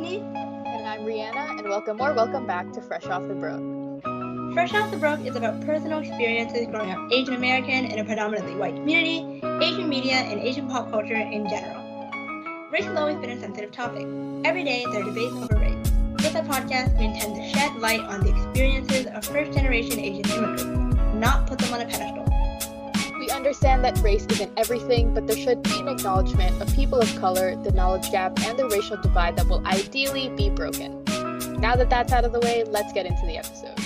Tiffany. And I'm Rihanna, and welcome back to Fresh Off the Brook. Fresh Off the Brook is about personal experiences growing up Asian American in a predominantly white community, Asian media, and Asian pop culture in general. Race has always been a sensitive topic. Every day there are debates over race. With our podcast, we intend to shed light on the experiences of first-generation Asian immigrants, not put them on a pedestal. We understand that race isn't everything, but there should be an acknowledgement of people of color, the knowledge gap, and the racial divide that will ideally be broken. Now that that's out of the way, let's get into the episode.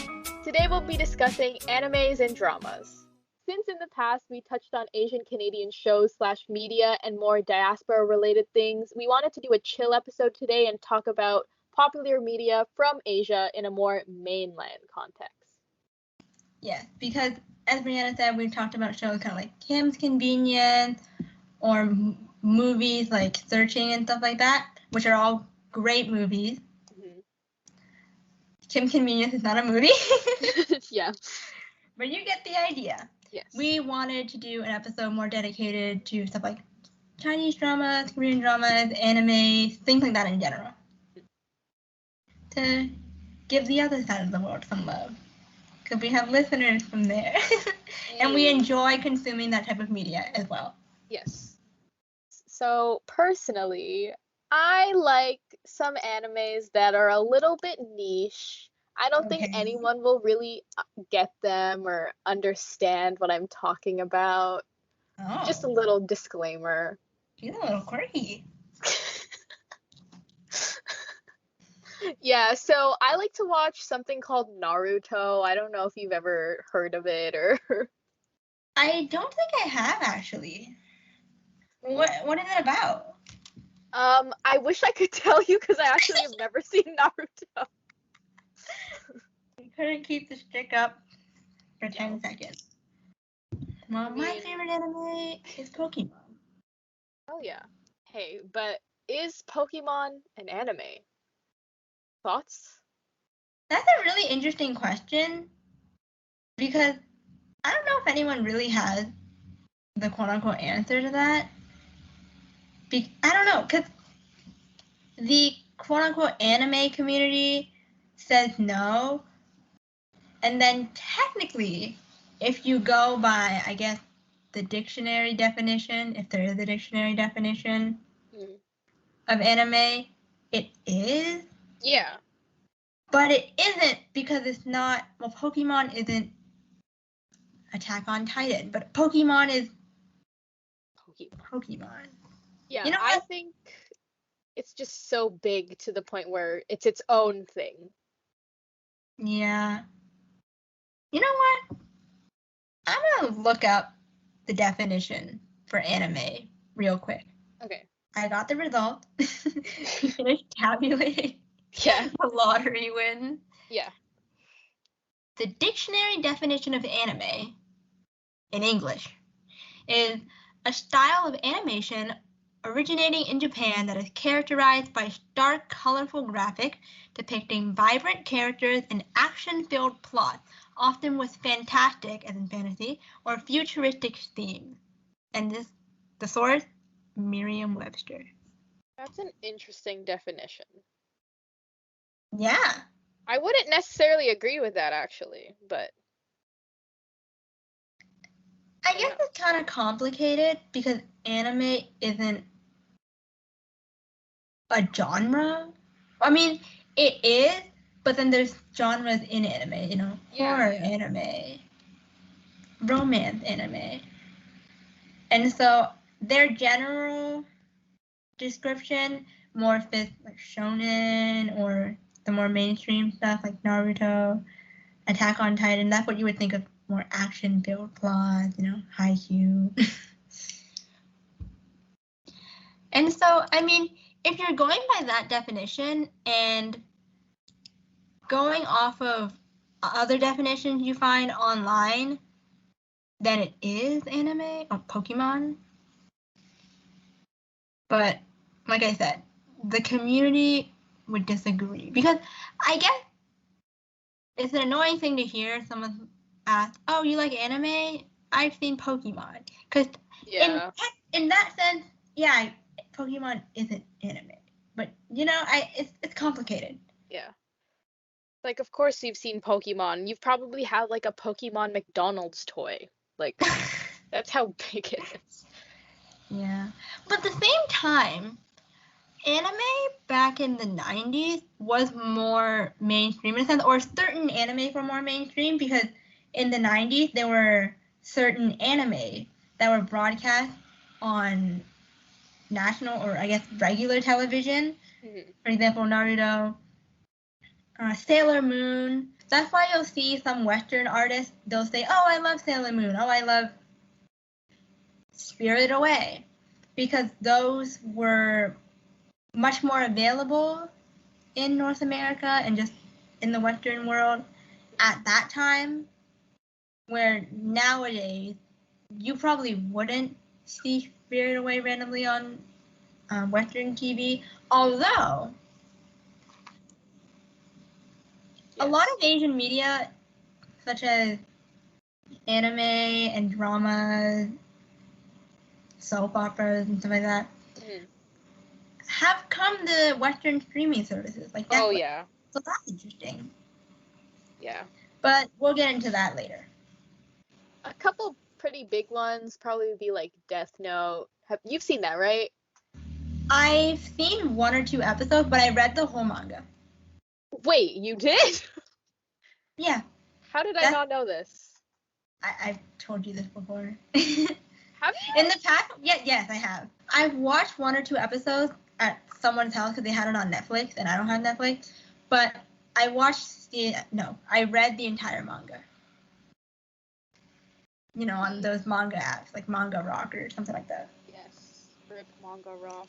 Today we'll be discussing animes and dramas. Since in the past we touched on Asian Canadian shows / media and more diaspora related things, we wanted to do a chill episode today and talk about popular media from Asia in a more mainland context. Yes, because as Brianna said, we've talked about shows kind of like Kim's Convenience or movies like Searching and stuff like that, which are all great movies. Mm-hmm. Kim's Convenience is not a movie. Yeah. But you get the idea. Yes. We wanted to do an episode more dedicated to stuff like Chinese dramas, Korean dramas, anime, things like that in general. To give the other side of the world some love. Because we have listeners from there. And we enjoy consuming that type of media as well. Yes. So personally, I like some animes that are a little bit niche. I don't think anyone will really get them or understand what I'm talking about. Oh. Just a little disclaimer. She's a little quirky. Yeah, so I like to watch something called Naruto. I don't know if you've ever heard of it or... I don't think I have, actually. What is it about? I wish I could tell you because I actually have never seen Naruto. You couldn't keep the stick up for 10 seconds. Well, my favorite anime is Pokemon. Oh, yeah. Hey, but is Pokemon an anime? Thoughts? That's a really interesting question because I don't know if anyone really has the quote-unquote answer to that. I don't know, because the quote-unquote anime community says no, and then technically, if you go by, I guess, the dictionary definition, if there is a dictionary definition of anime, it is. Yeah. But it isn't because it's not, well, Pokemon isn't Attack on Titan, but Pokemon is Pokemon. Yeah, you know I think it's just so big to the point where it's its own thing. Yeah. You know what? I'm going to look up the definition for anime real quick. Okay. I got the result. Finished tabulating the lottery win. Yeah. The dictionary definition of anime in English is a style of animation originating in Japan that is characterized by stark, colorful graphic depicting vibrant characters and action-filled plots, often with fantastic, as in fantasy, or futuristic themes. And the source, Merriam-Webster. That's an interesting definition. Yeah. I wouldn't necessarily agree with that, actually, but... I guess it's kind of complicated because anime isn't a genre. I mean, it is, but then there's genres in anime, you know, horror anime, romance anime. And so their general description more fits like shonen or the more mainstream stuff like Naruto, Attack on Titan. That's what you would think of more action-filled plots, you know, Haikyuu. And so, I mean, if you're going by that definition and going off of other definitions you find online, then it is anime or Pokemon. But, like I said, the community would disagree. Because I guess it's an annoying thing to hear someone ask, oh, you like anime? I've seen Pokemon. Because in that sense, yeah, Pokemon isn't anime. But it's complicated. Yeah. Like, of course you've seen Pokemon. You've probably had like a Pokemon McDonald's toy. Like, that's how big it is. Yeah. But at the same time, anime back in the 90s was more mainstream in a sense, or certain anime were more mainstream because in the 90s there were certain anime that were broadcast on national or I guess regular television. Mhm. For example, Naruto, Sailor Moon. That's why you'll see some Western artists, they'll say, oh, I love Sailor Moon. Oh, I love Spirited Away. Because those were much more available in North America and just in the Western world at that time, where nowadays you probably wouldn't see Spirited Away randomly on Western TV. Although a lot of Asian media, such as anime and dramas, soap operas, and stuff like that, have come to Western streaming services like Netflix. Oh, yeah. So that's interesting. Yeah. But we'll get into that later. A couple pretty big ones probably would be like Death Note. You've seen that, right? I've seen 1 or 2 episodes, but I read the whole manga. Wait, you did? Yeah. How did I not know this? I've told you this before. Have you? In the past, yes, I have. I've watched 1 or 2 episodes at someone's house because they had it on Netflix, and I don't have Netflix. But I read the entire manga. On those manga apps, like Manga Rock or something like that. Yes, rip Manga Rock.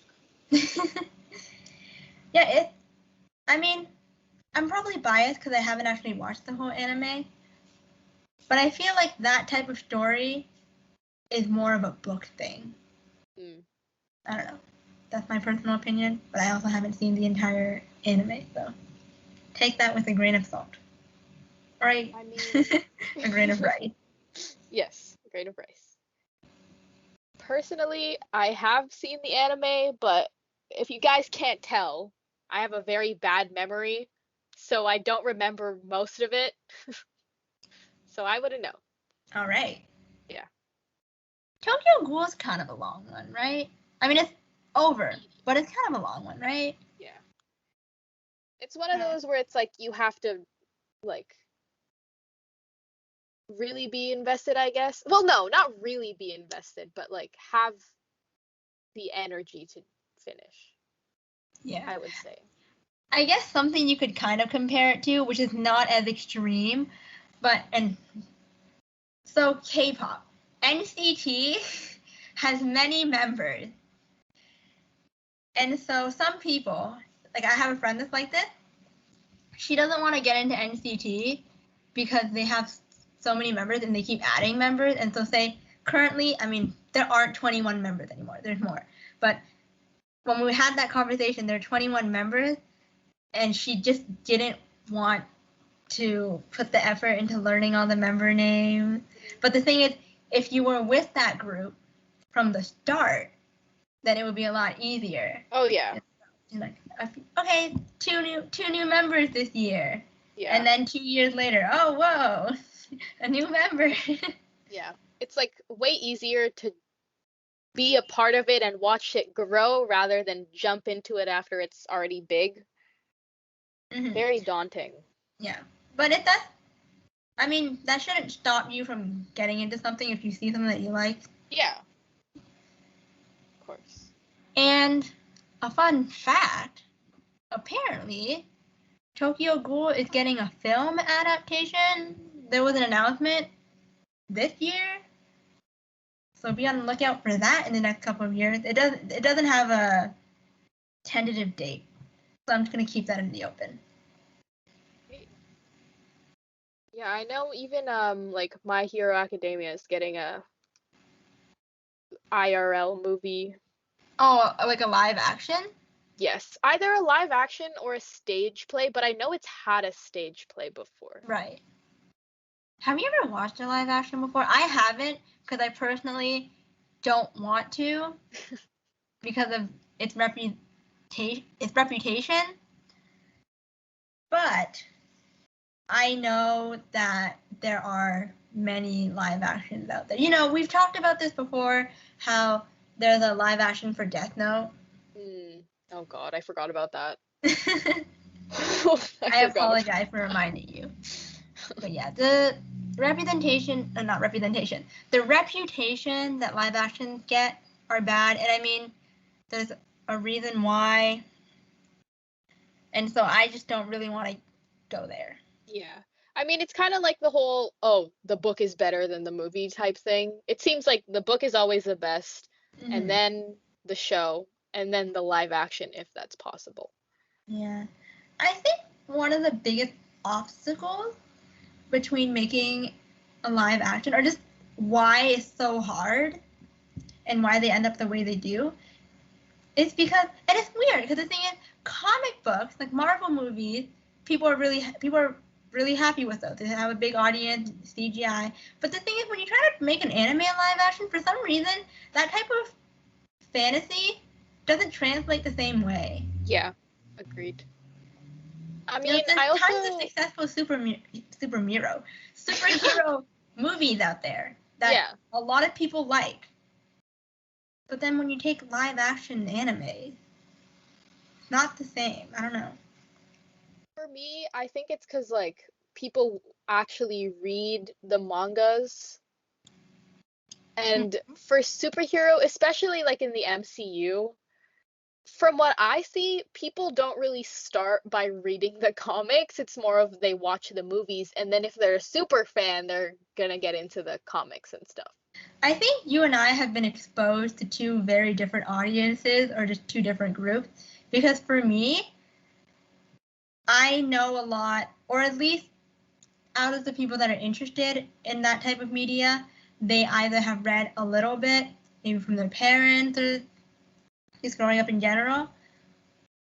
Yeah, I'm probably biased because I haven't actually watched the whole anime. But I feel like that type of story is more of a book thing. I don't know. That's my personal opinion, but I also haven't seen the entire anime, so take that with a grain of salt. Right? I mean... a grain of rice. Yes, a grain of rice. Personally, I have seen the anime, but if you guys can't tell, I have a very bad memory, so I don't remember most of it. So I wouldn't know. All right. Yeah. Tokyo Ghoul is kind of a long one, right? I mean, it's over, but it's kind of a long one, right? Yeah. It's one of those where it's like you have to, like, really be invested, I guess. Well, no, not really be invested, but like have the energy to finish. Yeah. I would say. I guess something you could kind of compare it to, which is not as extreme, so K-pop. NCT has many members. And so some people, like I have a friend that's like this, she doesn't want to get into NCT because they have so many members and they keep adding members. And so say currently, there aren't 21 members anymore. There's more. But when we had that conversation, there are 21 members and she just didn't want to put the effort into learning all the member names. But the thing is, if you were with that group from the start, then it would be a lot easier. Oh yeah. You're like, okay, two new members this year. Yeah. And then 2 years later, oh whoa, a new member. Yeah. It's like way easier to be a part of it and watch it grow rather than jump into it after it's already big. Mm-hmm. Very daunting. Yeah. But that shouldn't stop you from getting into something if you see something that you like. Yeah. Of course. And a fun fact, apparently, Tokyo Ghoul is getting a film adaptation. There was an announcement this year. So be on the lookout for that in the next couple of years. It doesn't have a tentative date. So I'm just gonna keep that in the open. Yeah, I know even like My Hero Academia is getting a IRL movie. Oh, like a live action? Yes, either a live action or a stage play, but I know it's had a stage play before. Right. Have you ever watched a live action before? I haven't, because I personally don't want to because of its reputation reputation. But I know that there are many live actions out there. You know, we've talked about this before, how there's a live action for Death Note. Oh God, I forgot about that. I apologize for reminding you. But yeah, the reputation that live actions get are bad. And I mean, there's a reason why. And so I just don't really want to go there. Yeah. I mean, it's kind of like the whole, oh, the book is better than the movie type thing. It seems like the book is always the best, and then the show, and then the live action if that's possible. Yeah. I think one of the biggest obstacles between making a live action, or just why it's so hard and why they end up the way they do, is because, and it's weird because the thing is, comic books, like Marvel movies, people are really happy with those. They have a big audience, CGI. But the thing is, when you try to make an anime live action, for some reason, that type of fantasy doesn't translate the same way. Yeah, agreed. I mean, There's I also tons of successful superhero movies out there that a lot of people like. But then when you take live action anime, it's not the same. I don't know. For me, I think it's because like people actually read the mangas. And for superhero, especially like in the MCU, from what I see, people don't really start by reading the comics. It's more of they watch the movies, and then if they're a super fan, they're gonna get into the comics and stuff. I think you and I have been exposed to two very different audiences, or just two different groups. Because for me, I know a lot, or at least out of the people that are interested in that type of media, they either have read a little bit, maybe from their parents or just growing up in general,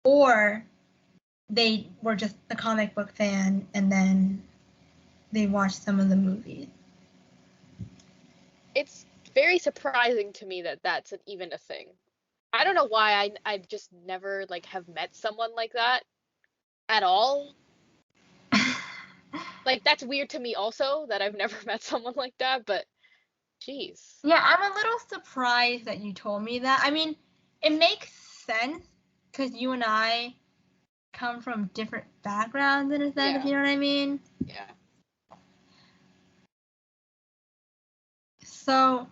or they were just a comic book fan and then they watched some of the movies. It's very surprising to me that that's even a thing. I don't know why I just never like have met someone like that at all. Like that's weird to me also that I've never met someone like that, but jeez. Yeah, I'm a little surprised that you told me that. I mean, it makes sense because you and I come from different backgrounds in a sense, if you know what I mean. Yeah. So,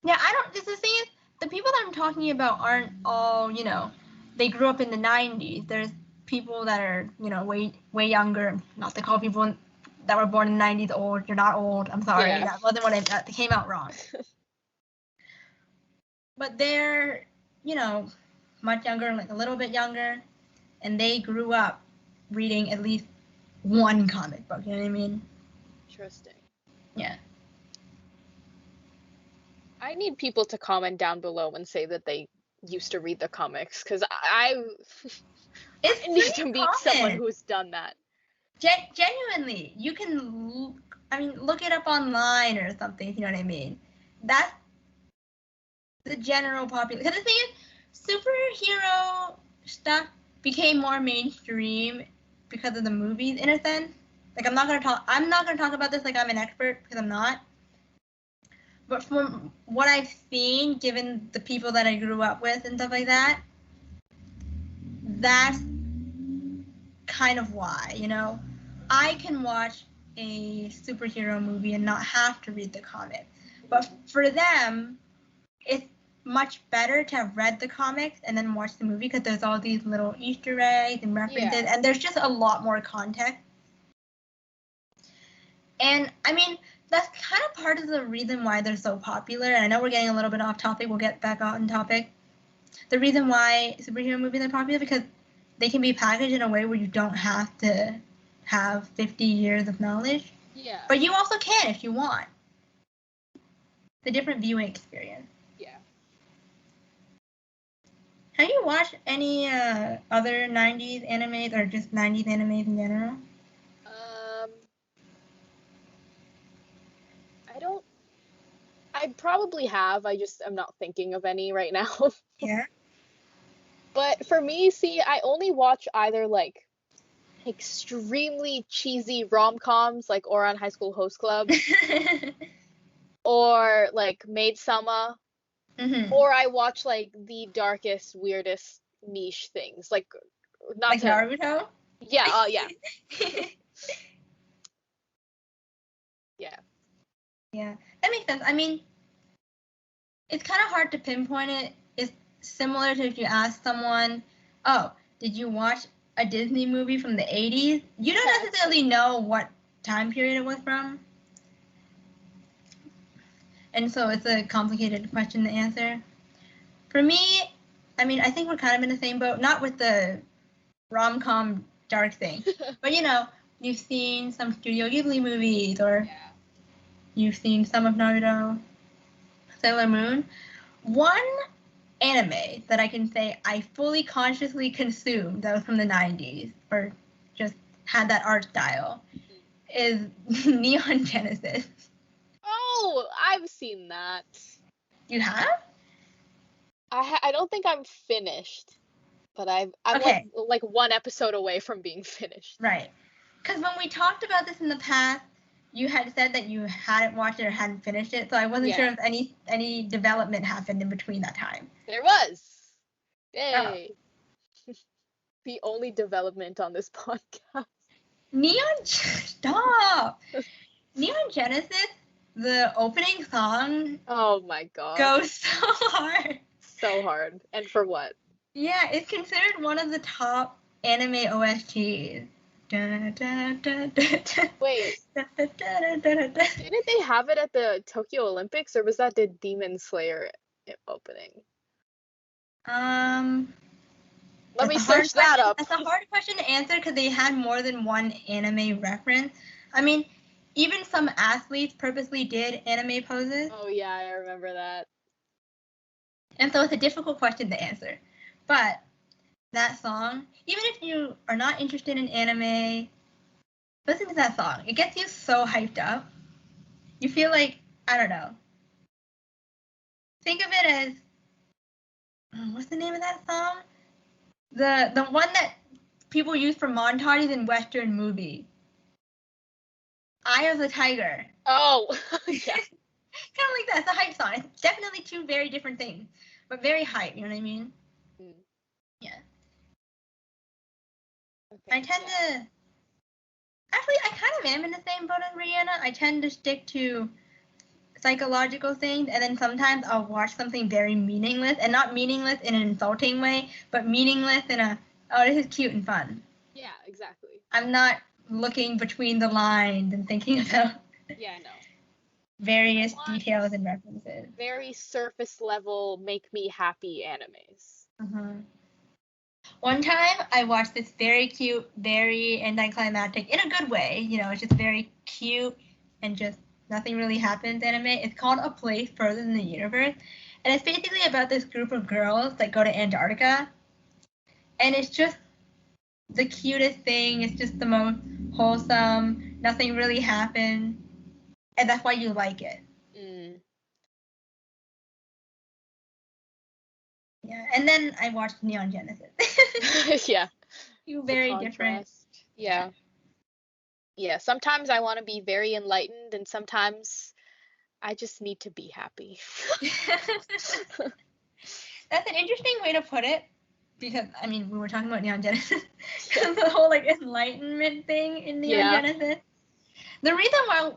yeah, I don't, this is the thing is, the people that I'm talking about aren't all, you know, they grew up in the 90s. There's people that are, you know, way younger. Not to call people that were born in the 90s old. You're not old. I'm sorry. Yeah. That wasn't what that came out wrong. But they're, you know, much younger, like a little bit younger, and they grew up reading at least one comic book. You know what I mean? Interesting. Yeah. I need people to comment down below and say that they used to read the comics because I need to meet someone who's done that. Genuinely, you can, look it up online or something, if you know what I mean. That's the general population. Because the thing is, superhero stuff became more mainstream because of the movies, in a sense. Like, I'm not gonna talk about this like I'm an expert, because I'm not. But from what I've seen, given the people that I grew up with and stuff like that, that's kind of why, you know. I can watch a superhero movie and not have to read the comic. But for them, it's much better to have read the comics and then watch the movie because there's all these little Easter eggs and references, and there's just a lot more context. And I mean, that's kind of part of the reason why they're so popular. And I know we're getting a little bit off topic. We'll get back on topic. The reason why superhero movies are popular because they can be packaged in a way where you don't have to have 50 years of knowledge. Yeah. But you also can if you want. It's a different viewing experience. Yeah. Have you watched any other 90s animes or just 90s animes in general? I probably have. I'm not thinking of any right now. Yeah. But for me, see, I only watch either like extremely cheesy rom-coms like Ouran High School Host Club or like Maid Sama, Hmm. or I watch like the darkest, weirdest niche things. Like not Like to Naruto? yeah, yeah. Yeah. Yeah, that makes sense. I mean, it's kind of hard to pinpoint it. It's similar to if you ask someone, "Oh, did you watch a Disney movie from the 80s?" You don't Yeah. necessarily know what time period it was from. And so it's a complicated question to answer. For me, I mean, I think we're kind of in the same boat, not with the rom-com dark thing, but you've seen some Studio Ghibli movies or Yeah. you've seen some of Naruto, Sailor Moon. One anime that I can say I fully consciously consumed that was from the 90s or just had that art style is Neon Genesis. Oh, I've seen that. You have? I don't think I'm finished, but I'm Okay, like one episode away from being finished. right. Because when we talked about this in the past, you had said that you hadn't watched it or hadn't finished it, so I wasn't sure Yeah, if any development happened in between that time. there was. Oh, Yay. The only development on this podcast. Stop! Neon Genesis, the opening song Oh my gosh. goes so hard. So hard. And for what? Yeah, it's considered one of the top anime OSTs. Da, da, da, da, da, Wait, da, da, da, da, da, da. didn't they have it at the Tokyo Olympics or was that the Demon Slayer opening? Um, Let me search that up. That's a hard question to answer because they had more than one anime reference. I mean, even some athletes purposely did anime poses, Oh yeah, I remember that. and so it's a difficult question to answer. But that song, even if you are not interested in anime, listen to that song. It gets you so hyped up. You feel like, I don't know. Think of it as what's the name of that song? The one that people use for montages in Western movies. Eye of the Tiger. Oh, Kind yeah. of like that. It's a hype song. It's definitely two very different things, but very hype. You know what I mean? Mm, Yeah. I okay, tend yeah. to. Actually, I kind of am in the same boat as Rihanna. I tend to stick to psychological things, and then sometimes I'll watch something very meaningless, and not meaningless in an insulting way, but meaningless in a, oh, this is cute and fun. Yeah, exactly. I'm not looking between the lines and thinking about Yeah, no. I various want details and references. very surface level, make me happy animes. Uh-huh. One time I watched this very cute, very anticlimactic, in a good way, it's just very cute and just nothing really happens anime. It's called A Place Further in the Universe. And it's basically about this group of girls that go to Antarctica. And it's just the cutest thing. It's just the most wholesome. Nothing really happens. And that's why you like it. Mm. Yeah. And then I watched Neon Genesis. Yeah, Two the very different. contrast. Yeah. Yeah. Yeah, sometimes I want to be very enlightened and sometimes I just need to be happy. That's an interesting way to put it because I mean we were talking about Neon Genesis, Yeah. the whole like enlightenment thing in Neon Yeah. Genesis. The reason why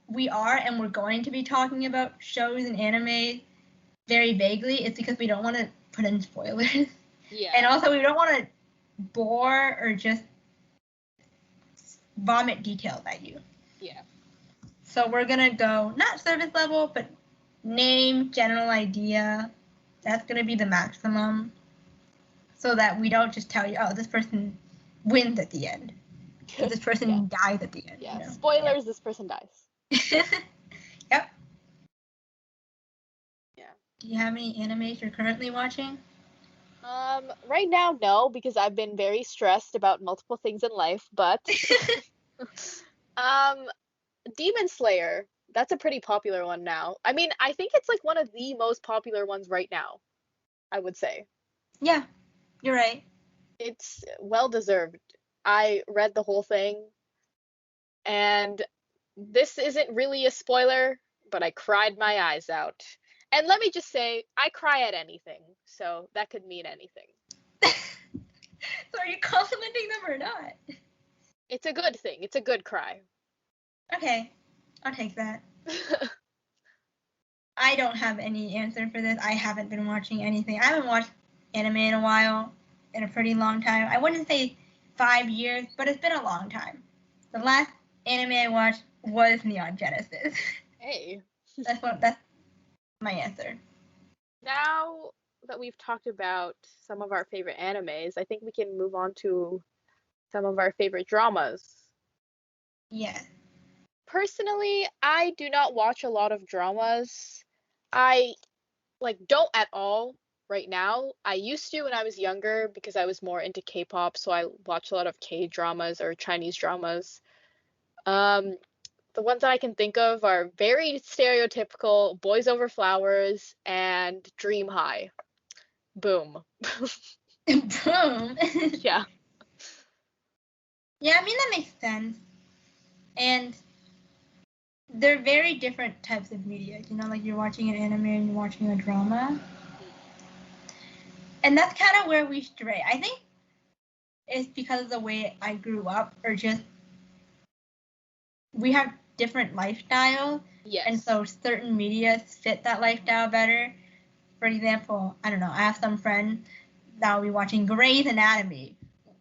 we are and we're going to be talking about shows and anime very vaguely is because we don't want to put in spoilers, and Yeah. also we don't want to bore or just vomit details at you. Yeah. So we're gonna go not service level, but name, general idea. That's gonna be the maximum. So that we don't just tell you, oh, this person wins at the end, or this Yeah. person dies at the end. Yeah. Yeah. Spoilers, this person dies. Yep. Yeah. Do you have any animes you're currently watching? Right now, no, because I've been very stressed about multiple things in life, but um, Demon Slayer, that's a pretty popular one now. I mean, I think it's like one of the most popular ones right now, I would say. Yeah, You're right. It's well deserved. I read the whole thing, and this isn't really a spoiler, but I cried my eyes out. And let me just say, I cry at anything, so that could mean anything. So are you complimenting them or not? It's a good thing. It's a good cry. Okay, I'll take that. I don't have any answer for this. I haven't been watching anything. I haven't watched anime in a while, in a pretty long time. I wouldn't say 5 years, but it's been a long time. The last anime I watched was Neon Genesis. Hey. That's my answer. Now that we've talked about some of our favorite animes, I think we can move on to some of our favorite dramas. Yes. Personally, I do not watch a lot of dramas. I don't at all right now. I used to when I was younger because I was more into K-pop, so I watched a lot of K-dramas or Chinese dramas. Um, the ones that I can think of are very stereotypical Boys Over Flowers and Dream High. Boom. Boom. Yeah. Yeah, I mean that makes sense. And they're very different types of media. You know, like you're watching an anime and you're watching a drama. And that's kind of where we stray. I think it's because of the way I grew up, or just we have different lifestyles. Yes. And so certain media fit that lifestyle better. For example, I don't know, I have some friends that will be watching Grey's Anatomy,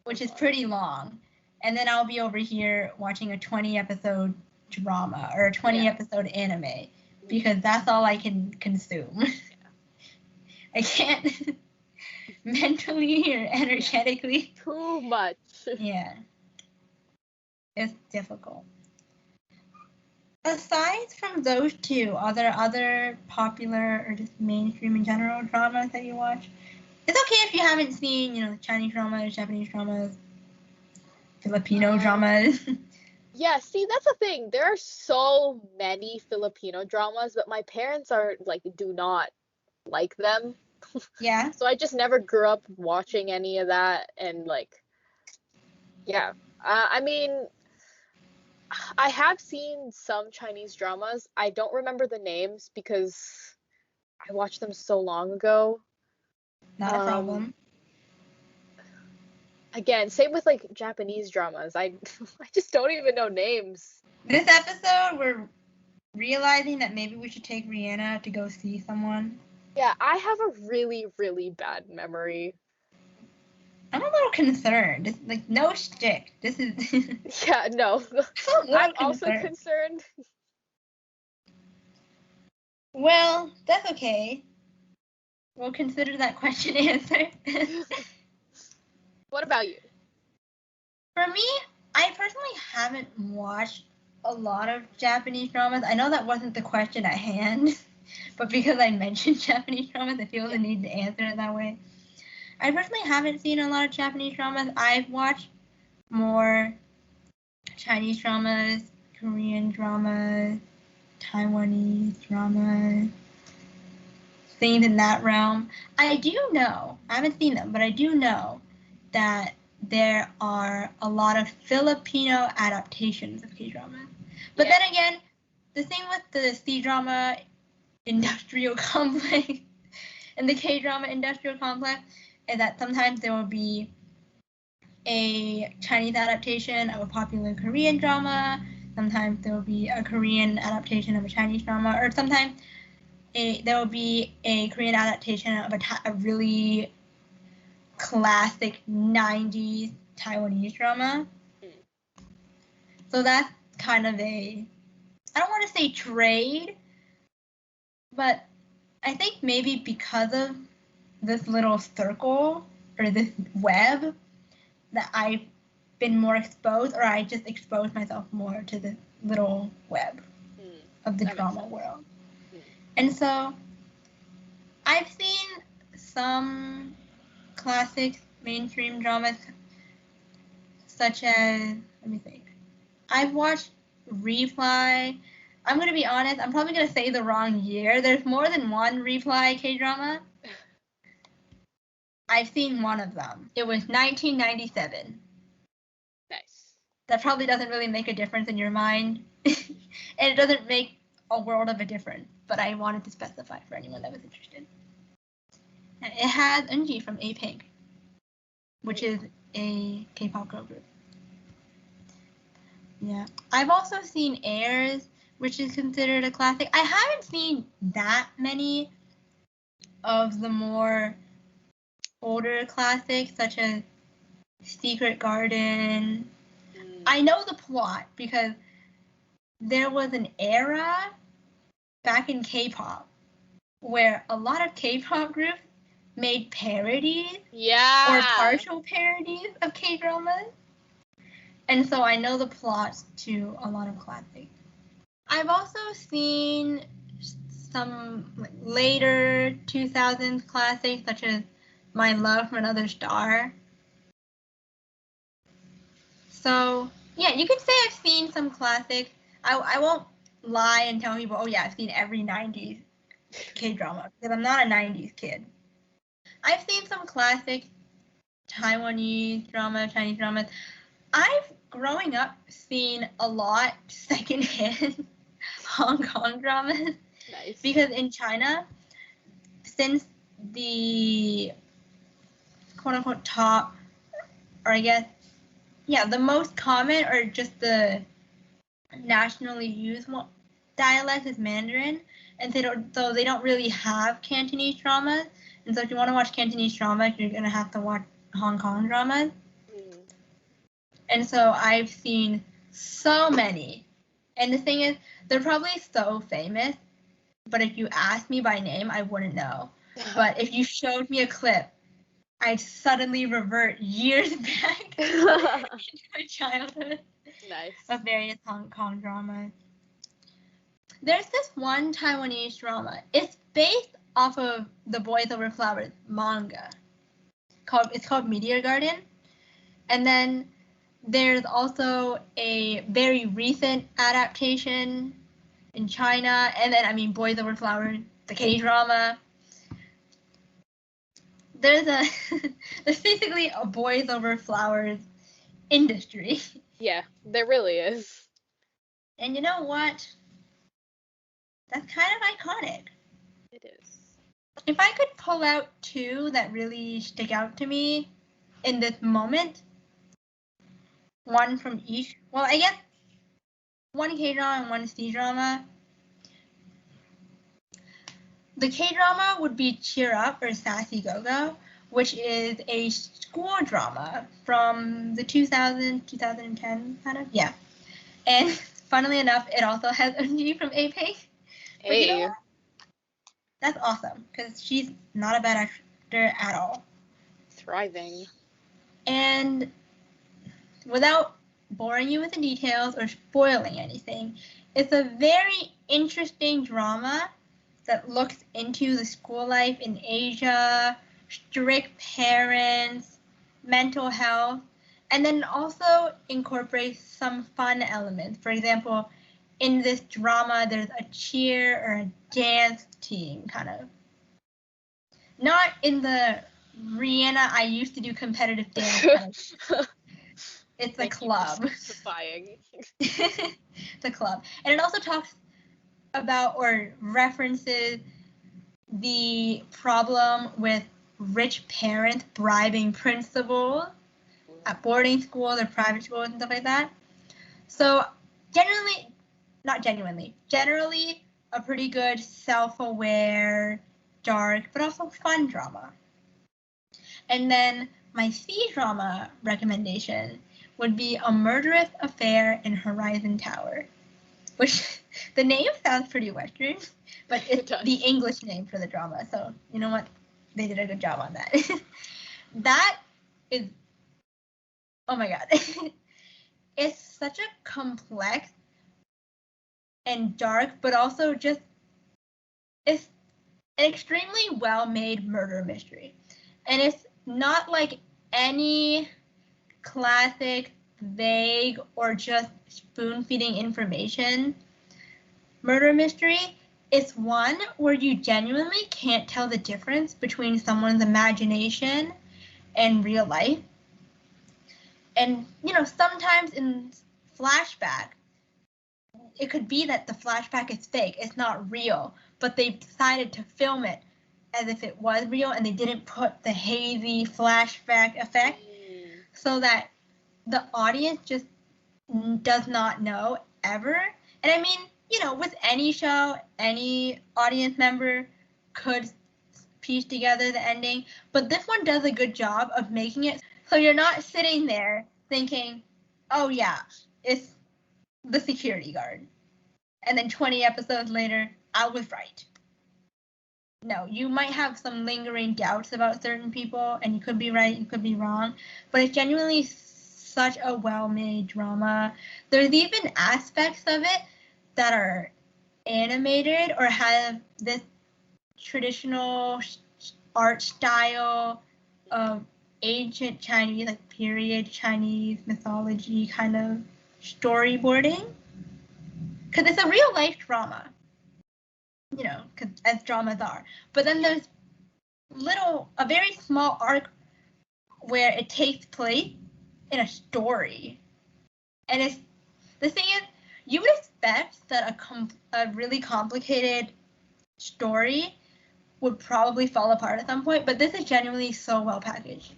which is pretty long. And then I'll be over here watching a 20 episode drama or a 20 episode anime because that's all I can consume. I can't mentally or energetically. Too much. Yeah. It's difficult. Aside from those two, are there other popular or just mainstream in general dramas that you watch? It's okay if you haven't seen, you know, Chinese dramas, Japanese dramas, Filipino dramas. Yeah, see, that's the thing. There are so many Filipino dramas, but my parents are do not like them. Yeah. So I just never grew up watching any of that, and yeah. I mean, I have seen some Chinese dramas. I don't remember the names because I watched them so long ago. Not a problem. Again, same with Japanese dramas. I I just don't even know names. This episode, we're realizing that maybe we should take Rihanna to go see someone. Yeah, I have a really, really bad memory. I'm a little concerned. It's like, no shtick. This is. Yeah, no. I'm also concerned. Well, that's okay. We'll consider that question answered. What about you? For me, I personally haven't watched a lot of Japanese dramas. I know that wasn't the question at hand, but because I mentioned Japanese dramas, I feel the need to answer it that way. I personally haven't seen a lot of Japanese dramas. I've watched more Chinese dramas, Korean dramas, Taiwanese dramas, things in that realm. I do know, I haven't seen them, but I do know that there are a lot of Filipino adaptations of K-dramas. But then again, the thing with the C-drama industrial complex and the K-drama industrial complex is that sometimes there will be a Chinese adaptation of a popular Korean drama. Sometimes there will be a Korean adaptation of a Chinese drama, or sometimes there will be a Korean adaptation of a really classic 90s Taiwanese drama. So that's kind of I don't want to say trade, but I think maybe because of this little circle or this web that I've been more exposed, or I just exposed myself more to this little web of the drama world. And so I've seen some classic mainstream dramas such as, let me think. I've watched Reply. I'm going to be honest, I'm probably going to say the wrong year. There's more than one Reply K-drama. I've seen one of them. It was 1997. Nice. That probably doesn't really make a difference in your mind. And it doesn't make a world of a difference, but I wanted to specify for anyone that was interested. And it has Eunji from A-Pink, which is a K-pop girl group. Yeah. I've also seen Airs, which is considered a classic. I haven't seen that many of the more older classics, such as Secret Garden. I know the plot because there was an era back in K-pop where a lot of K-pop groups made parodies or partial parodies of K-dramas. And so I know the plots to a lot of classics. I've also seen some later 2000s classics such as My Love from Another Star. So, yeah, you could say I've seen some classics. I won't lie and tell people, oh yeah, I've seen every 90s K-drama, because I'm not a 90s kid. I've seen some classic Taiwanese drama, Chinese dramas. I've, growing up, seen a lot secondhand Hong Kong dramas. Nice. Because in China, since the quote-unquote top, or I guess, yeah, the most common or just the nationally used dialect is Mandarin, and they don't really have Cantonese dramas. And so if you want to watch Cantonese dramas, you're gonna have to watch Hong Kong dramas. And so I've seen so many. And the thing is, they're probably so famous, but if you asked me by name, I wouldn't know. But if you showed me a clip, I'd suddenly revert years back into my childhood. Nice. Of various Hong Kong dramas. There's this one Taiwanese drama. It's based off of the Boys Over Flowers manga. It's called Meteor Garden. And then there's also a very recent adaptation in China. And then, Boys Over Flowers, the K-drama. There's basically a Boys Over Flowers industry. Yeah, there really is. And you know what? That's kind of iconic. It is. If I could pull out two that really stick out to me in this moment, one from each, well, I guess one K-drama and one C-drama. The K-drama would be Cheer Up or Sassy Go-Go, which is a school drama from the 2010 kind of, yeah. And funnily enough, it also has Eunji from A-Pink. But you know what? That's awesome, because she's not a bad actor at all. Thriving. And without boring you with the details or spoiling anything, it's a very interesting drama that looks into the school life in Asia, strict parents, mental health, and then also incorporates some fun elements. For example, in this drama, there's a cheer or a dance team, kind of. Not in the Rihanna, I used to do competitive dance kind of. It's a club. The club. And it also talks about or references the problem with rich parents bribing principals at boarding schools or private schools and stuff like that. So generally a pretty good self-aware, dark, but also fun drama. And then my C-drama recommendation would be A Murderous Affair in Horizon Tower, which the name sounds pretty Western, but it's the English name for the drama. So you know what? They did a good job on that. That is, oh my God. It's such a complex and dark, but also just, it's an extremely well-made murder mystery. And it's not like any classic, vague, or just spoon-feeding information murder mystery. It's one where you genuinely can't tell the difference between someone's imagination and real life. And, sometimes in flashback, it could be that the flashback is fake, it's not real, but they decided to film it as if it was real, and they didn't put the hazy flashback effect so that the audience just does not know ever. And I mean, with any show, any audience member could piece together the ending, but this one does a good job of making it so you're not sitting there thinking, oh yeah, it's the security guard. And then 20 episodes later, I was right. No, you might have some lingering doubts about certain people, and you could be right, you could be wrong, but it's genuinely such a well-made drama. There's even aspects of it that are animated or have this traditional art style of ancient Chinese, like period Chinese mythology kind of storyboarding. Because it's a real life drama, as dramas are. But then there's a very small arc where it takes place in a story. And the thing is, you would expect that a really complicated story would probably fall apart at some point, but this is genuinely so well packaged.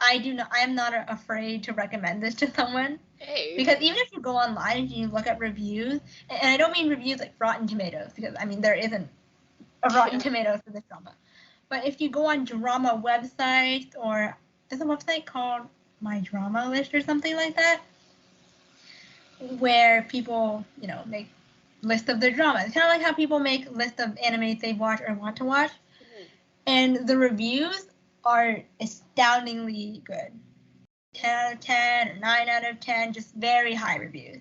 I am not afraid to recommend this to someone. Hey. Because even if you go online and you look at reviews, and I don't mean reviews like Rotten Tomatoes, because I mean there isn't a Rotten Tomatoes for this drama. But if you go on drama websites, or there's a website called My Drama List or something like that, where people, make lists of their dramas. Kind of like how people make lists of animes they watch or want to watch. Mm-hmm. And the reviews are astoundingly good. 10 out of 10 or 9 out of 10, just very high reviews.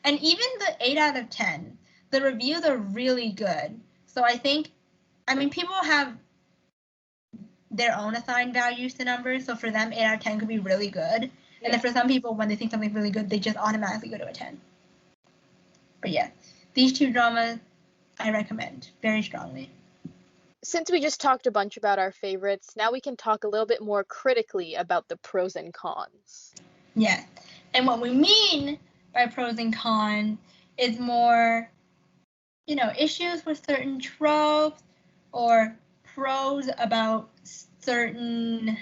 And even the 8 out of 10, the reviews are really good. So people have their own assigned values to numbers. So for them, 8 out of 10 could be really good. Yeah. And then for some people, when they think something's really good, they just automatically go to a 10. But yeah, these two dramas I recommend very strongly. Since we just talked a bunch about our favorites, now we can talk a little bit more critically about the pros and cons. Yeah, and what we mean by pros and cons is more, issues with certain tropes or pros about certain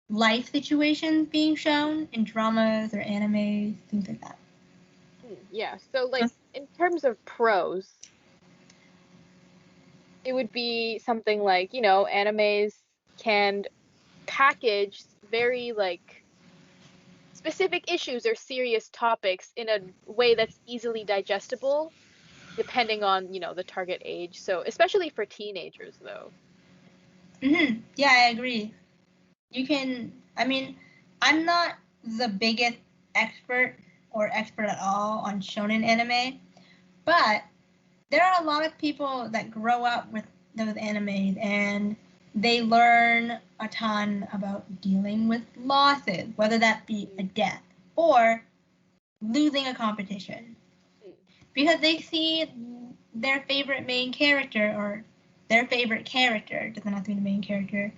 life situations being shown in dramas or animes, things like that. Yeah, so in terms of pros, it would be something like, animes can package very specific issues or serious topics in a way that's easily digestible, depending on, the target age. So especially for teenagers, though. Mm-hmm. Yeah, I agree. I'm not the biggest expert at all on shonen anime, but there are a lot of people that grow up with those animes and they learn a ton about dealing with losses, whether that be a death or losing a competition. Because they see their favorite main character, or their favorite character, doesn't have to be the main character,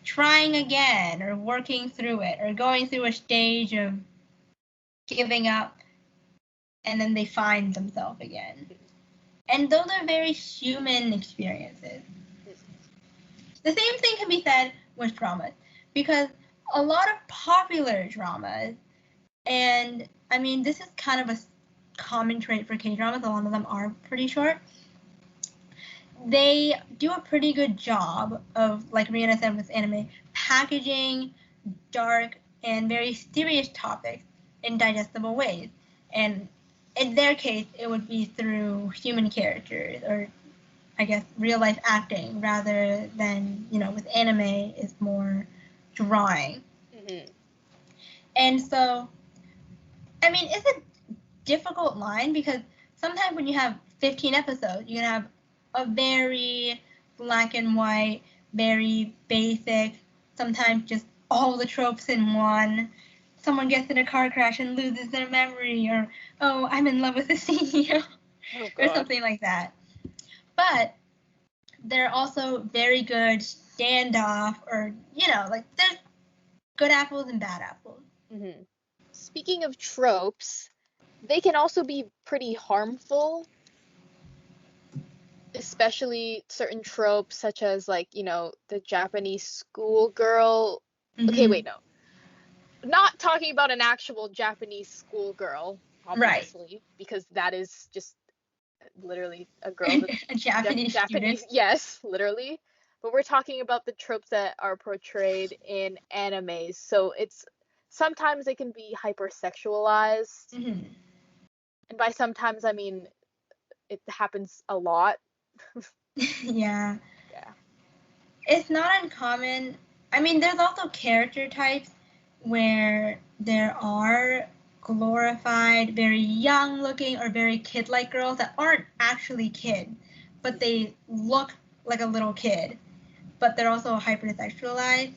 trying again or working through it or going through a stage of giving up, and then they find themselves again. And those are very human experiences. The same thing can be said with dramas, because a lot of popular dramas, and this is kind of a common trait for K-dramas, a lot of them are pretty short, they do a pretty good job of, like Rihanna said with anime, packaging dark and very serious topics in digestible ways. And in their case, it would be through human characters, or I guess real life acting, rather than, with anime, it's more drawing. Mm-hmm. And so, it's a difficult line, because sometimes when you have 15 episodes, you can have a very black and white, very basic, sometimes just all the tropes in one. Someone gets in a car crash and loses their memory, or, oh, I'm in love with the CEO. Oh or god. something like that. But they're also very good standoff, or like there's good apples and bad apples. Hmm. Speaking of tropes, they can also be pretty harmful, especially certain tropes such as like, the Japanese schoolgirl. Okay, Hmm. wait, no. Not talking about an actual Japanese schoolgirl, Right. obviously, because that is just literally a girl that's A Japanese student. Japanese, yes, literally. But we're talking about the tropes that are portrayed in animes. So it's sometimes they can be hypersexualized. Hmm. And by sometimes I mean it happens a lot. Yeah. Yeah. It's not uncommon. I mean, there's also character types where there are glorified, very young looking or very kid like girls that aren't actually kids, but they look like a little kid, but they're also hypersexualized.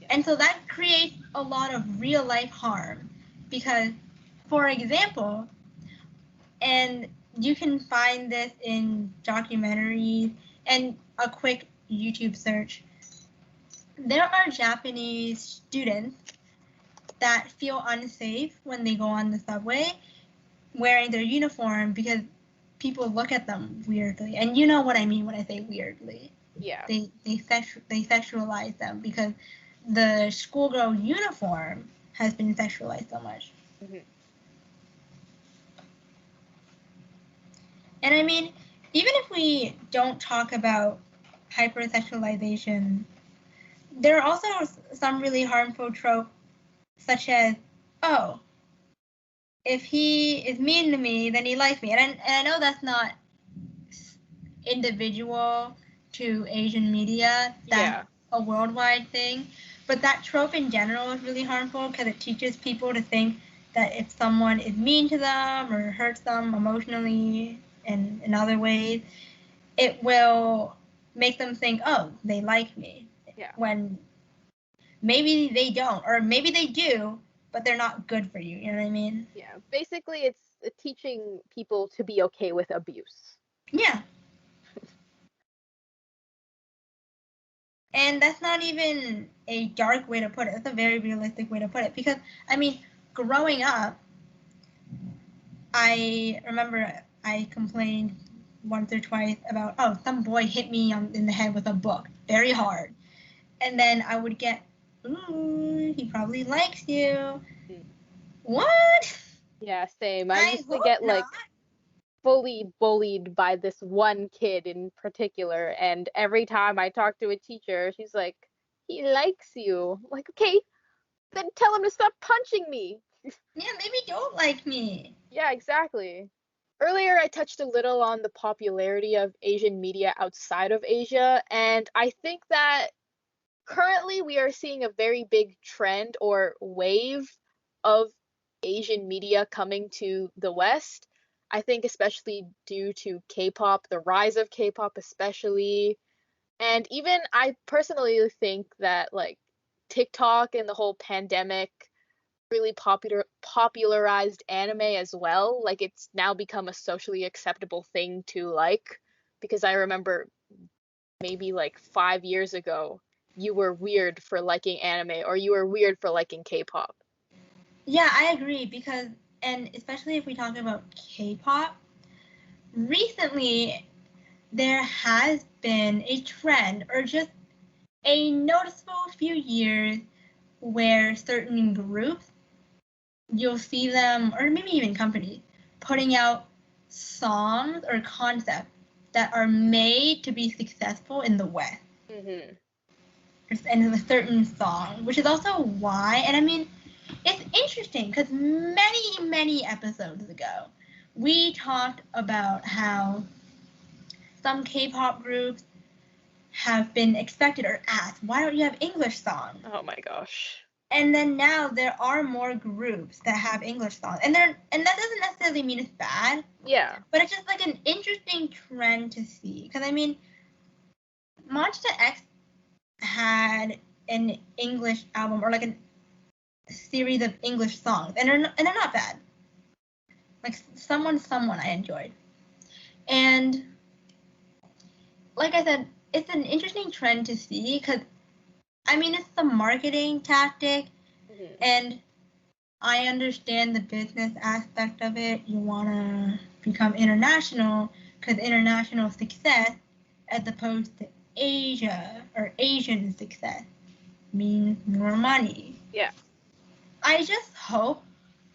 And so that creates a lot of real life harm because, for example, and you can find this in documentaries and a quick YouTube search, there are Japanese students that feel unsafe when they go on the subway wearing their uniform because people look at them weirdly. And you know what I mean when I say weirdly. Yeah. They sexualize them because the schoolgirl uniform has been sexualized so much. Hmm. And I mean, even if we don't talk about hypersexualization, there are also some really harmful tropes, such as, oh, if he is mean to me, then he likes me. And I know that's not individual to Asian media, that's Yeah. a worldwide thing. But that trope in general is really harmful because it teaches people to think that if someone is mean to them or hurts them emotionally and in other ways, it will make them think, oh, they like me. Yeah. When maybe they don't, or maybe they do, but they're not good for you. You know what I mean? Yeah. Basically it's teaching people to be okay with abuse. Yeah. And that's not even a dark way to put it. That's a very realistic way to put it. Because, I mean, growing up, I remember I complained once or twice about, oh, some boy hit me in the head with a book very hard. And then I would get, ooh, he probably likes you. Mm. What? Yeah, same. I I used to hope get not. like fully bullied by this one kid in particular, and every time I talk to a teacher, she's like, "He likes you." I'm like, okay, then tell him to stop punching me. Yeah, maybe don't like me. Yeah, exactly. Earlier, I touched a little on the popularity of Asian media outside of Asia, and I think that currently we are seeing a very big trend or wave of Asian media coming to the West. I think especially due to K-pop, the rise of K-pop especially. And even I personally think that like TikTok and the whole pandemic really popularized anime as well. Like it's now become a socially acceptable thing to like, because I remember maybe like 5 years ago, you were weird for liking anime or you were weird for liking K-pop. Yeah, I agree because, and especially if we talk about K-pop, recently there has been a trend or just a noticeable few years where certain groups, you'll see them, or maybe even companies, putting out songs or concepts that are made to be successful in the West. Hmm. And a certain song, which is also why, and I mean, it's interesting because many episodes ago, we talked about how some K-pop groups have been expected or asked, why don't you have English songs? Oh my gosh. And then now there are more groups that have English songs, and that doesn't necessarily mean it's bad, Yeah. but it's just like an interesting trend to see. Because I mean, Monster X had an English album or like a series of English songs, and they're not bad. Like someone I enjoyed. And like I said, it's an interesting trend to see because, I mean, it's the marketing tactic, and I understand the business aspect of it. You want to become international because international success, as opposed to Asia or Asian success, means more money. Yeah. I just hope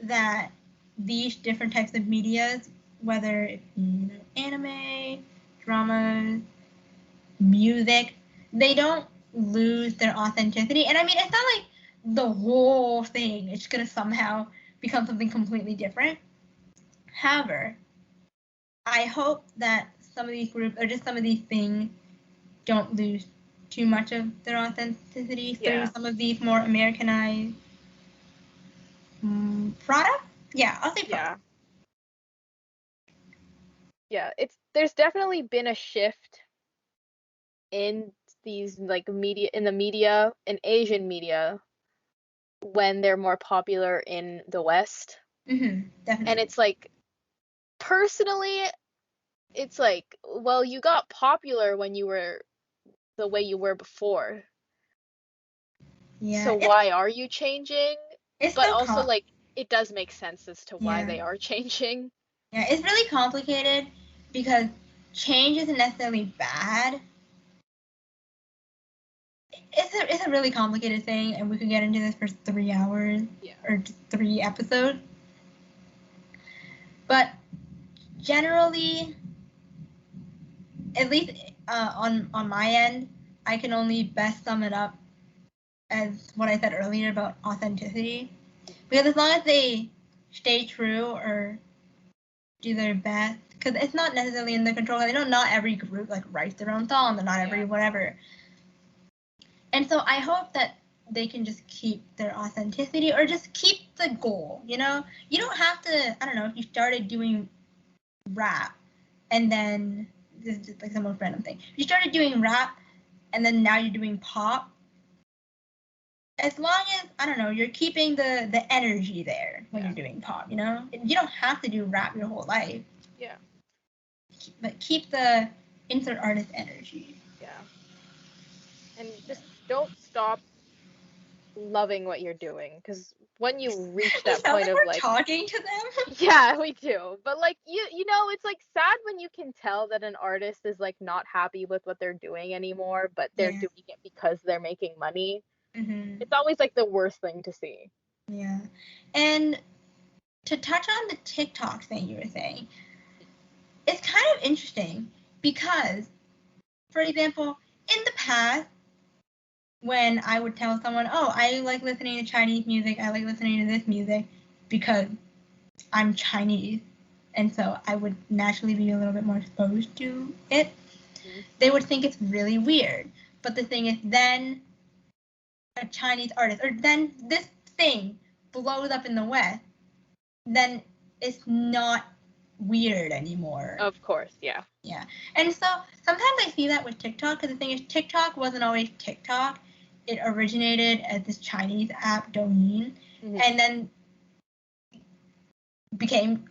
that these different types of medias, whether it be anime, dramas, music, they don't lose their authenticity. And I mean, it's not like the whole thing is gonna somehow become something completely different. However, I hope that some of these groups or just some of these things don't lose too much of their authenticity through some of these more Americanized products. Yeah, I'll say products. Yeah, there's definitely been a shift in these like media in Asian media when they're more popular in the West. Definitely. And it's like, personally, it's like, well, you got popular when you were the way you were before. Yeah. So why are you changing? But also, like, it does make sense as to why they are changing. Yeah, it's really complicated because change isn't necessarily bad. It's a really complicated thing, and we could get into this for 3 hours or 3 episodes. But generally, at least on my end, I can only best sum it up as what I said earlier about authenticity. Because as long as they stay true or do their best, because it's not necessarily in their control. I know not every group like writes their own song, and not every whatever. And so I hope that they can just keep their authenticity or just keep the goal. You know, you don't have to. I don't know if you started doing rap, and then this is just like the most random thing. If you started doing rap, and then now you're doing pop. As long as, I don't know, you're keeping the energy there when you're doing pop, you know? You don't have to do rap your whole life. Yeah. But keep the insert artist energy. Yeah. And just don't stop loving what you're doing, because when you reach that point of like talking to them. Yeah, we do. But like you know, it's like sad when you can tell that an artist is like not happy with what they're doing anymore, but they're doing it because they're making money. It's always like the worst thing to see. Yeah. And to touch on the TikTok thing you were saying, it's kind of interesting because, for example, in the past, when I would tell someone, oh, I like listening to Chinese music, I like listening to this music because I'm Chinese, and so I would naturally be a little bit more exposed to it, they would think it's really weird. But the thing is, then a Chinese artist, or then this thing blows up in the West, then it's not weird anymore. Of course, yeah. Yeah. And so sometimes I see that with TikTok, because the thing is, TikTok wasn't always TikTok. It originated as this Chinese app, Douyin, and then became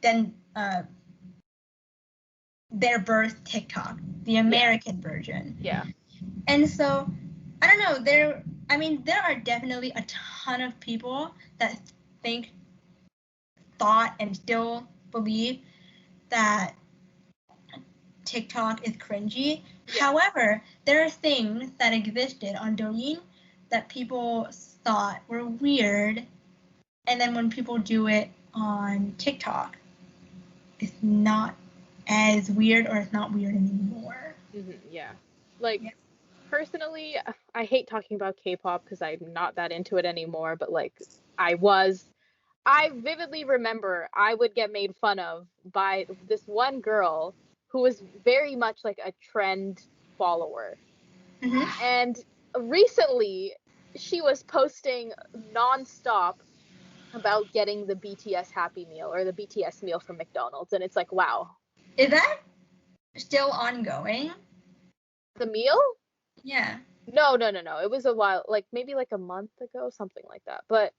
their birth TikTok, the American version. Yeah. And so, I don't know, there are definitely a ton of people that thought and still believe that TikTok is cringy. Yeah. However, there are things that existed on Douyin that people thought were weird, and then when people do it on TikTok, it's not as weird, or it's not weird anymore. Yeah. Like, personally, I hate talking about K-pop because I'm not that into it anymore, but like I vividly remember I would get made fun of by this one girl who was very much like a trend follower. And recently she was posting nonstop about getting the BTS Happy Meal or the BTS meal from McDonald's, and it's like, wow. Is that still ongoing? The meal? Yeah. No. It was a while, like maybe like a month ago, something like that. But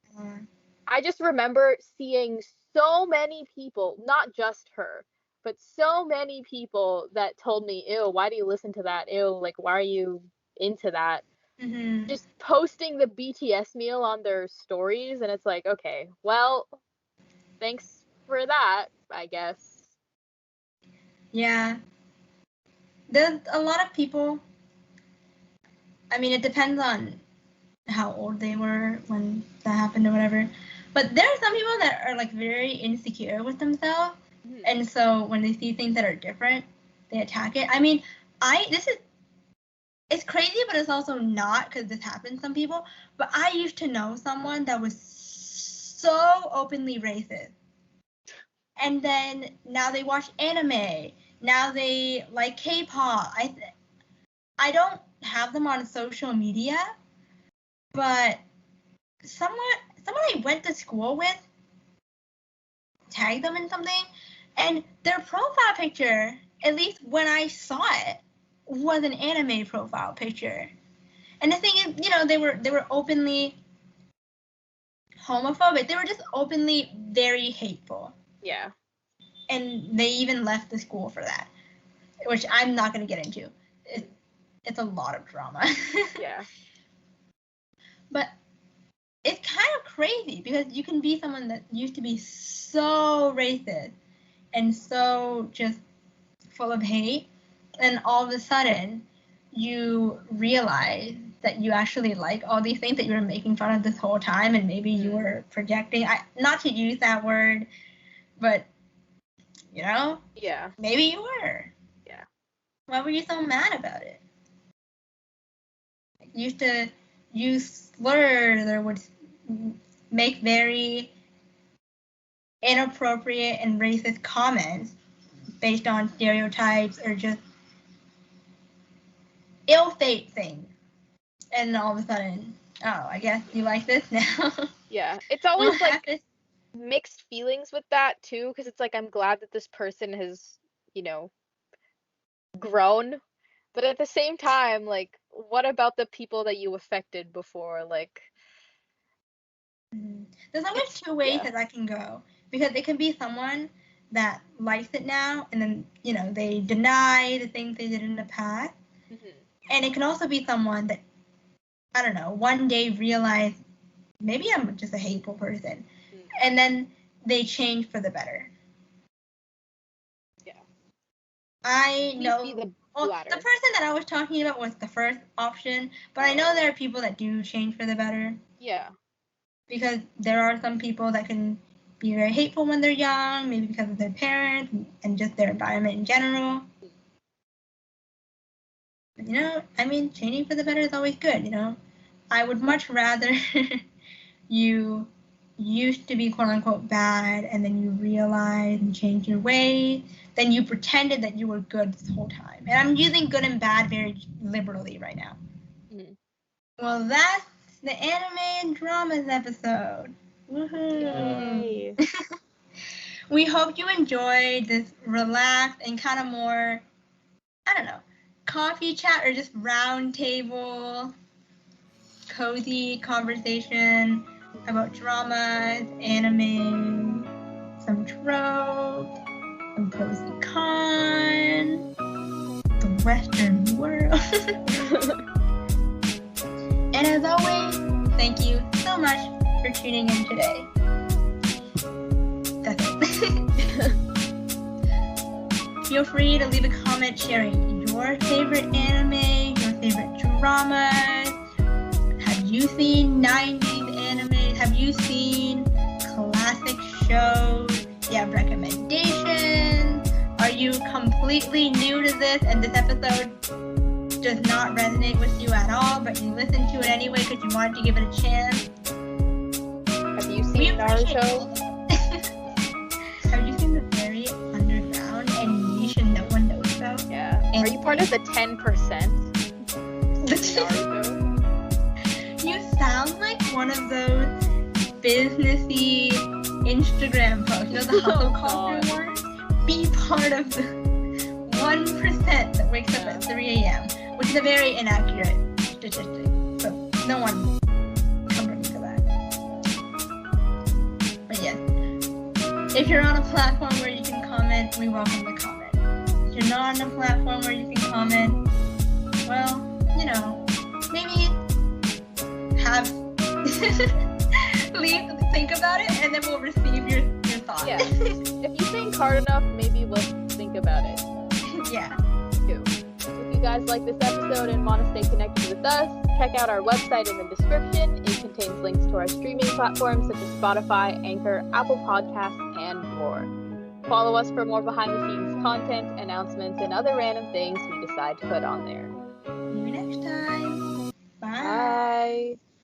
I just remember seeing so many people, not just her, but so many people that told me, ew, why do you listen to that? Ew, like, why are you into that? Mm-hmm. Just posting the BTS meal on their stories, and it's like, okay, well, thanks for that, I guess. Yeah. There's a lot of people. I mean, it depends on how old they were when that happened or whatever. But there are some people that are like very insecure with themselves, and so when they see things that are different, they attack it. I mean, it's crazy, but it's also not because this happens to some people. But I used to know someone that was so openly racist, and then now they watch anime. Now they like K-pop. I don't have them on social media, but someone I went to school with tagged them in something, and their profile picture, at least when I saw it, was an anime profile picture. And the thing is, they were openly homophobic. They were just openly very hateful. Yeah. And they even left the school for that, which I'm not going to get into. It's a lot of drama. Yeah. But it's kind of crazy because you can be someone that used to be so racist and so just full of hate, and all of a sudden you realize that you actually like all these things that you were making fun of this whole time, and maybe you were projecting. Not to use that word, but Yeah. maybe you were. Yeah. Why were you so mad about it? You used to use slurs or would make very inappropriate and racist comments based on stereotypes or just ill-fate things. And all of a sudden, oh, I guess you like this now. Yeah. It's always like mixed feelings with that too, because it's like I'm glad that this person has, grown, but at the same time, like, what about the people that you affected before? Like, there's always two ways that can go, because it can be someone that likes it now and then they deny the things they did in the past, and it can also be someone that, I don't know, one day realize maybe I'm just a hateful person, and then they change for the better. Yeah. I know the person that I was talking about was the first option, but I know there are people that do change for the better. Yeah. Because there are some people that can be very hateful when they're young, maybe because of their parents and just their environment in general. I mean, changing for the better is always good, I would much rather you used to be quote unquote bad and then you realize and change your ways, then you pretended that you were good this whole time. And I'm using good and bad very liberally right now. Well, that's the anime and dramas episode. Woohoo! We hope you enjoyed this relaxed and kind of more, I don't know, coffee chat or just round table, cozy conversation about dramas, anime, some tropes, some pros and cons, the Western world. And as always, thank you so much for tuning in today. That's it. Feel free to leave a comment sharing your favorite anime, your favorite dramas. Have you seen 90s animes? Have you seen classic shows? Do you have recommendations? Are you completely new to this and this episode does not resonate with you at all, but you listened to it anyway because you wanted to give it a chance? Have you seen Naruto? Have you seen the very underground and niche and no one knows about? Yeah. Are you part of the 10%? Naruto? You sound like one of those businessy Instagram posts. The helicopter one? Be part of the 1% that wakes up at 3 a.m., which is a very inaccurate statistic. So no one come for me for that. But yes, if you're on a platform where you can comment, we welcome the comment. If you're not on a platform where you can comment, well, maybe think about it, and then we'll receive your thoughts. Yeah. If you think hard enough, maybe we'll think about it. Yeah. Too. If you guys like this episode and want to stay connected with us, check out our website in the description. It contains links to our streaming platforms such as Spotify, Anchor, Apple Podcasts, and more. Follow us for more behind-the-scenes content, announcements, and other random things we decide to put on there. See you next time. Bye. Bye.